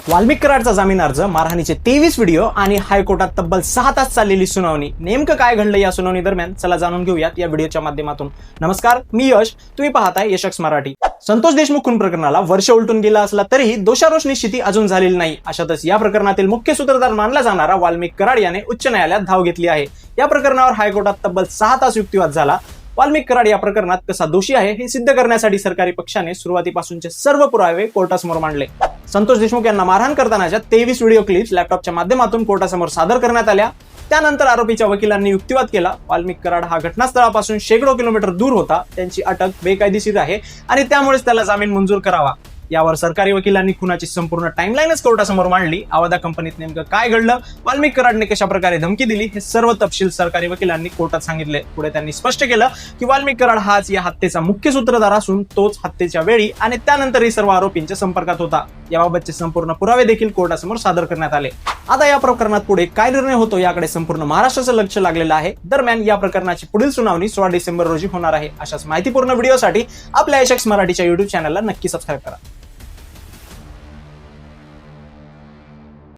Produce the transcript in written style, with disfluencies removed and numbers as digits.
वाल्मिक कराडचा जामीन अर्ज, मारहाणीचे 23 व्हिडिओ आणि हायकोर्टात तब्बल 6 तास चाललेली सुनावणी. नेमकं काय घडलं या सुनावणी दरम्यान, चला जाणून घेऊयात या व्हिडिओच्या माध्यमातून. नमस्कार, मी यश, तुम्ही पाहताय यशक्स मराठी. संतोष देशमुख खून प्रकरणाला वर्ष उलटून गेला असला तरीही दोषारोष निश्चिती अजून झालेली नाही. अशातच या प्रकरणातील मुख्य सूत्रधार मानला जाणारा वाल्मिक कराड याने उच्च न्यायालयात धाव घेतली आहे. या प्रकरणावर हायकोर्टात तब्बल 6 तास युक्तिवाद झाला. वाल्मिक कराड या प्रकरणात कसा दोषी आहे हे सिद्ध करण्यासाठी सरकारी पक्षाने सुरुवातीपासूनचे सर्व पुरावे कोर्टासमोर मांडले. संतोष देशमुख यांना मारहाण करतानाच्या 23 व्हिडिओ क्लिप्स लॅपटॉपच्या माध्यमातून कोर्टासमोर सादर करण्यात आल्या. त्यानंतर आरोपीच्या वकिलांनी युक्तिवाद केला. वाल्मिक कराड हा घटनास्थळापासून शेकडो किलोमीटर दूर होता, त्यांची अटक बेकायदेशीर आहे आणि त्यामुळेच त्याला जामीन मंजूर करावा. यावर सरकारी वकिलांनी खुनाची संपूर्ण टाइमलाईनच कोर्टासमोर मांडली. अवधा कंपनीत नेमकं काय घडलं, वाल्मिक कराडने कशा प्रकारे धमकी दिली, हे सर्व तपशील सरकारी वकिलांनी कोर्टात सांगितले. पुढे त्यांनी स्पष्ट केलं की वाल्मिक कराड हाच या हत्येचा मुख्य सूत्रधार असून तोच हत्येच्या वेळी आणि त्यानंतरही सर्व आरोपींच्या संपर्कात होता. याबाबतचे संपूर्ण पुरावे देखील कोर्टासमोर सादर करण्यात आले. आता या प्रकरणात पुढे काय निर्णय होतो याकडे संपूर्ण महाराष्ट्राचं लक्ष लागलेलं आहे. दरम्यान या प्रकरणाची पुढील सुनावणी 16 डिसेंबर रोजी होणार आहे. अशाच माहितीपूर्ण व्हिडिओसाठी आपल्या यशक्स मराठीच्या YouTube चॅनलला नक्की सबस्क्राईब करा.